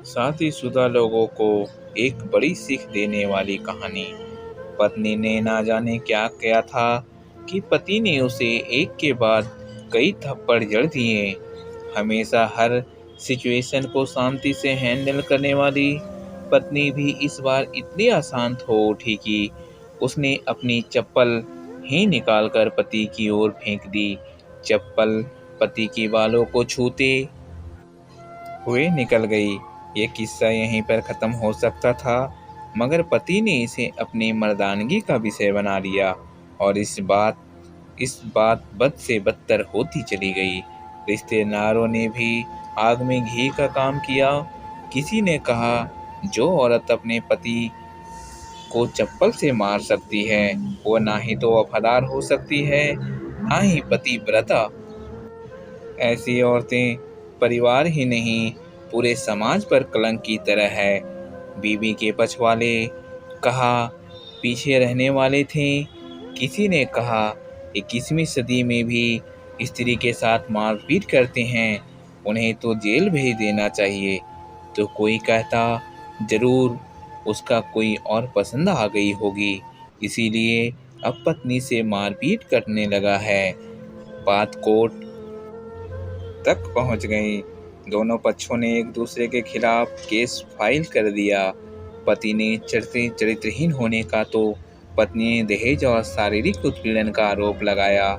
शादीशुदा लोगों को एक बड़ी सीख देने वाली कहानी। पत्नी ने ना जाने क्या किया था कि पति ने उसे एक के बाद कई थप्पड़ जड़ दिए। हमेशा हर सिचुएशन को शांति से हैंडल करने वाली पत्नी भी इस बार इतनी अशांत हो उठी कि उसने अपनी चप्पल ही निकालकर पति की ओर फेंक दी। चप्पल पति के बालों को छूते हुए निकल गई। ये किस्सा यहीं पर खत्म हो सकता था, मगर पति ने इसे अपनी मर्दानगी का विषय बना लिया और इस बात बद से बदतर होती चली गई। रिश्तेदारों ने भी आग में घी का काम किया। किसी ने कहा, जो औरत अपने पति को चप्पल से मार सकती है वो ना ही तो वफादार हो सकती है, ना ही पतिव्रता। ऐसी औरतें परिवार ही नहीं पूरे समाज पर कलंक की तरह है। बीवी के पछवाले कहा पीछे रहने वाले थे। किसी ने कहा 21वीं सदी में भी स्त्री के साथ मारपीट करते हैं, उन्हें तो जेल भेज देना चाहिए। तो कोई कहता जरूर उसका कोई और पसंद आ गई होगी, इसीलिए अब पत्नी से मारपीट करने लगा है। बात कोर्ट तक पहुंच गई। दोनों पक्षों ने एक दूसरे के खिलाफ केस फाइल कर दिया। पति ने चरित्रहीन होने का तो पत्नी ने दहेज और शारीरिक उत्पीड़न का आरोप लगाया।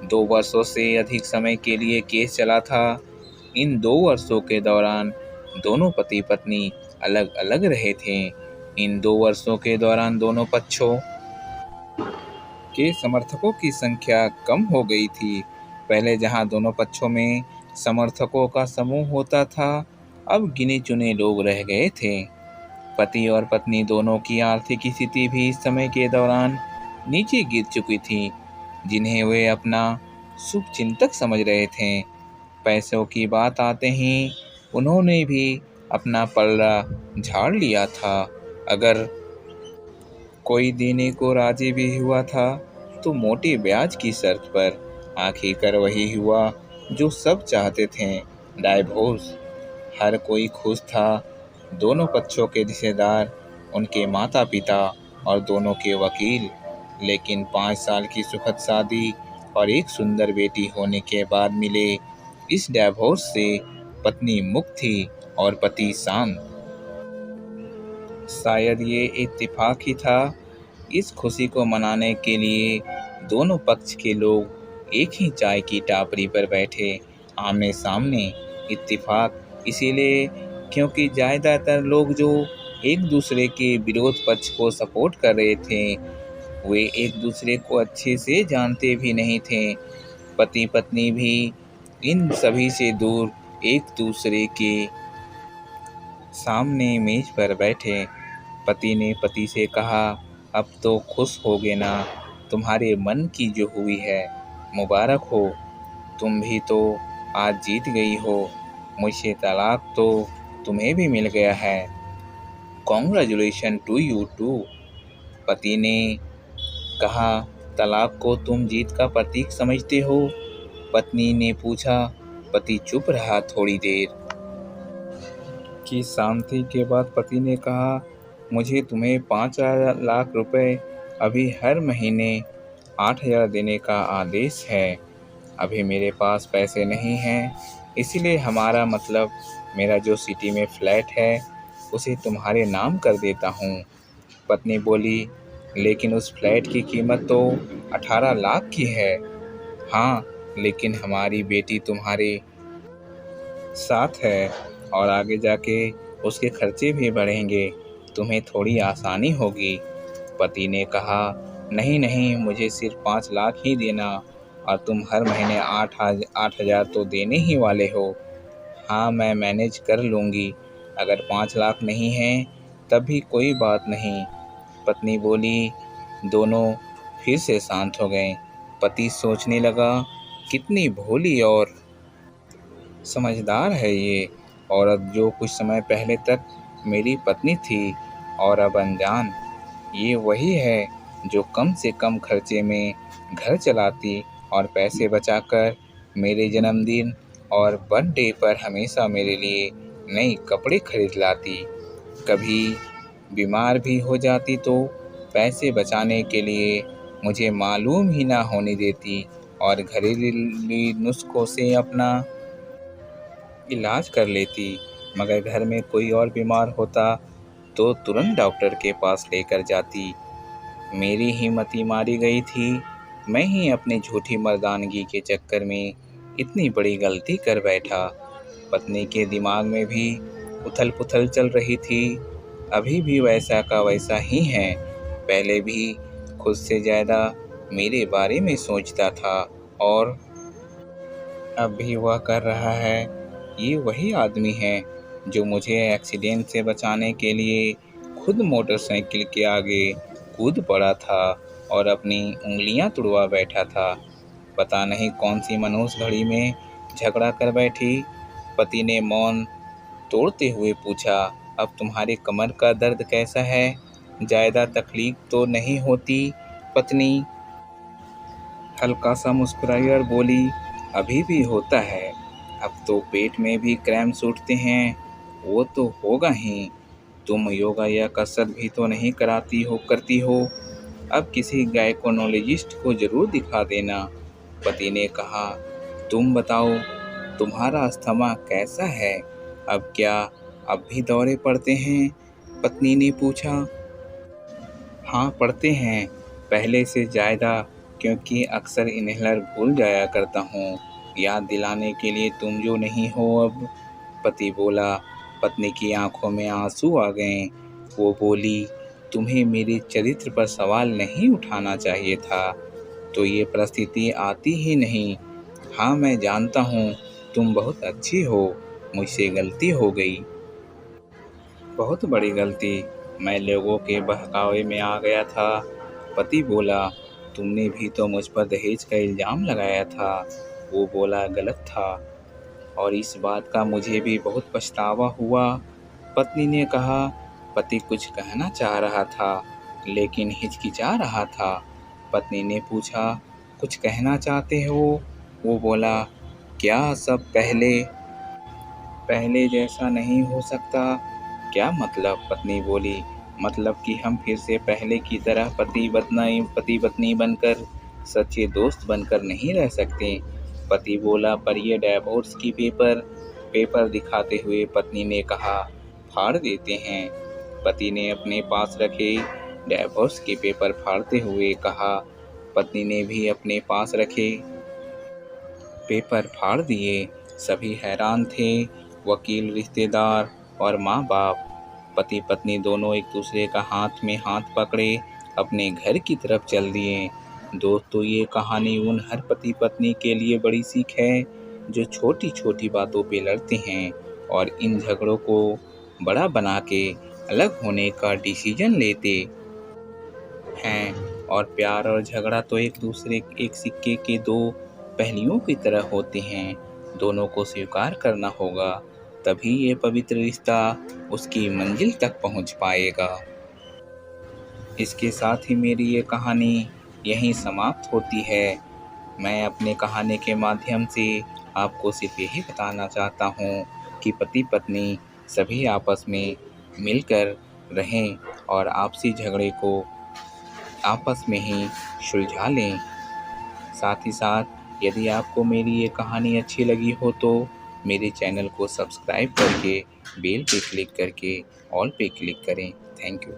2 वर्षों से अधिक समय के लिए केस चला था। इन 2 वर्षों के दौरान दोनों पति पत्नी अलग अलग रहे थे। इन 2 वर्षों के दौरान दोनों पक्षों के समर्थकों की संख्या कम हो गई थी। पहले जहां दोनों पक्षों में समर्थकों का समूह होता था, अब गिने चुने लोग रह गए थे। पति और पत्नी दोनों की आर्थिक स्थिति भी इस समय के दौरान नीचे गिर चुकी थी, जिन्हें वे अपना शुभचिंतक समझ रहे थे। पैसों की बात आते ही उन्होंने भी अपना पल्ला झाड़ लिया था। अगर कोई देने को राजी भी हुआ था तो मोटे ब्याज की शर्त पर। आखिरकार वही हुआ जो सब चाहते थे, डाइवोर्स। हर कोई खुश था, दोनों पक्षों के रिश्तेदार, उनके माता पिता और दोनों के वकील। लेकिन 5 साल की सुखद शादी और एक सुंदर बेटी होने के बाद मिले इस डाइवोर्स से पत्नी मुक्त थी और पति शांत। शायद ये इत्तेफाक ही था। इस खुशी को मनाने के लिए दोनों पक्ष के लोग एक ही चाय की टापरी पर बैठे, आमने सामने। इत्तेफाक इसीलिए क्योंकि ज़्यादातर लोग जो एक दूसरे के विरोध पक्ष को सपोर्ट कर रहे थे, वे एक दूसरे को अच्छे से जानते भी नहीं थे। पति पत्नी भी इन सभी से दूर एक दूसरे के सामने मेज पर बैठे। पति ने पति से कहा, अब तो खुश होगे ना, तुम्हारे मन की जो हुई है, मुबारक हो। तुम भी तो आज जीत गई हो, मुझसे तलाक तो तुम्हें भी मिल गया है। Congratulation to you too. पति ने कहा, तलाक को तुम जीत का प्रतीक समझते हो? पत्नी ने पूछा। पति चुप रहा थोड़ी देर की शांति के बाद पति ने कहा, मुझे तुम्हें 5 लाख रुपए अभी हर महीने 8,000 देने का आदेश है। अभी मेरे पास पैसे नहीं हैं, इसीलिए हमारा मतलब मेरा जो सिटी में फ्लैट है उसे तुम्हारे नाम कर देता हूँ। पत्नी बोली, लेकिन उस फ्लैट की कीमत तो 18 लाख की है। हाँ, लेकिन हमारी बेटी तुम्हारे साथ है और आगे जाके उसके खर्चे भी बढ़ेंगे, तुम्हें थोड़ी आसानी होगी। पति ने कहा, नहीं नहीं, मुझे सिर्फ 5 लाख ही देना और तुम हर महीने 8,000 तो देने ही वाले हो। हाँ, मैं मैनेज कर लूँगी। अगर 5 लाख नहीं हैं तब भी कोई बात नहीं। पत्नी बोली। दोनों फिर से शांत हो गए। पति सोचने लगा, कितनी भोली और समझदार है ये औरत, जो कुछ समय पहले तक मेरी पत्नी थी और अब अनजान। ये वही है जो कम से कम खर्चे में घर चलाती और पैसे बचाकर मेरे जन्मदिन और बर्थडे पर हमेशा मेरे लिए नए कपड़े खरीद लाती। कभी बीमार भी हो जाती तो पैसे बचाने के लिए मुझे मालूम ही ना होने देती और घरेलू नुस्खों से अपना इलाज कर लेती। मगर घर में कोई और बीमार होता तो तुरंत डॉक्टर के पास लेकर जाती। मेरी हिम्मत मारी गई थी। मैं ही अपनी झूठी मर्दानगी के चक्कर में इतनी बड़ी गलती कर बैठा। पत्नी के दिमाग में भी उथल पुथल चल रही थी। अभी भी वैसा का वैसा ही है। पहले भी खुद से ज़्यादा मेरे बारे में सोचता था और अब भी वह कर रहा है। ये वही आदमी है जो मुझे एक्सीडेंट से बचाने के लिए खुद मोटरसाइकिल के आगे कूद पड़ा था और अपनी उंगलियां तुड़वा बैठा था। पता नहीं कौन सी मनहूस घड़ी में झगड़ा कर बैठी। पति ने मौन तोड़ते हुए पूछा, अब तुम्हारे कमर का दर्द कैसा है? ज़्यादा तकलीफ तो नहीं होती? पत्नी हल्का सा मुस्कुराई और बोली, अभी भी होता है। अब तो पेट में भी क्रैम्प्स उठते हैं। वो तो होगा ही। तुम योगा या कसरत भी तो नहीं करती हो। अब किसी गायकोनोलॉजिस्ट को जरूर दिखा देना। पति ने कहा, तुम बताओ, तुम्हारा अस्थमा कैसा है? अब क्या अब भी दौरे पड़ते हैं? पत्नी ने पूछा। हाँ, पड़ते हैं, पहले से ज़्यादा, क्योंकि अक्सर इन्हेलर भूल जाया करता हूँ। याद दिलाने के लिए तुम जो नहीं हो अब। पति बोला। पत्नी की आंखों में आंसू आ गए। वो बोली, तुम्हें मेरे चरित्र पर सवाल नहीं उठाना चाहिए था, तो ये परिस्थिति आती ही नहीं। हाँ, मैं जानता हूँ तुम बहुत अच्छी हो। मुझसे गलती हो गई, बहुत बड़ी गलती। मैं लोगों के बहकावे में आ गया था। पति बोला, तुमने भी तो मुझ पर दहेज का इल्ज़ाम लगाया था। वो बोला, गलत था और इस बात का मुझे भी बहुत पछतावा हुआ। पत्नी ने कहा। पति कुछ कहना चाह रहा था लेकिन हिचकिचा रहा था। पत्नी ने पूछा, कुछ कहना चाहते हो? वो बोला, क्या सब पहले जैसा नहीं हो सकता? क्या मतलब? पत्नी बोली, मतलब कि हम फिर से पहले की तरह पति पत्नी बनकर सच्चे दोस्त बनकर नहीं रह सकते। पति बोला, पर ये डिवोर्स की पेपर दिखाते हुए पत्नी ने कहा, फाड़ देते हैं। पति ने अपने पास रखे डिवोर्स के पेपर फाड़ते हुए कहा। पत्नी ने भी अपने पास रखे पेपर फाड़ दिए। सभी हैरान थे, वकील, रिश्तेदार और माँ बाप। पति पत्नी दोनों एक दूसरे का हाथ में हाथ पकड़े अपने घर की तरफ चल दिए। दोस्तों, ये कहानी उन हर पति पत्नी के लिए बड़ी सीख है जो छोटी छोटी बातों पे लड़ते हैं और इन झगड़ों को बड़ा बना के अलग होने का डिसीजन लेते हैं। और प्यार और झगड़ा तो एक सिक्के के दो पहलुओं की तरह होते हैं। दोनों को स्वीकार करना होगा, तभी ये पवित्र रिश्ता उसकी मंजिल तक पहुंच पाएगा। इसके साथ ही मेरी ये कहानी यहीं समाप्त होती है। मैं अपने कहानी के माध्यम से आपको सिर्फ यही बताना चाहता हूँ कि पति पत्नी सभी आपस में मिलकर रहें और आपसी झगड़े को आपस में ही सुलझा लें। साथ ही साथ यदि आपको मेरी ये कहानी अच्छी लगी हो तो मेरे चैनल को सब्सक्राइब करके बेल पे क्लिक करके ऑल पे क्लिक करें। Thank you.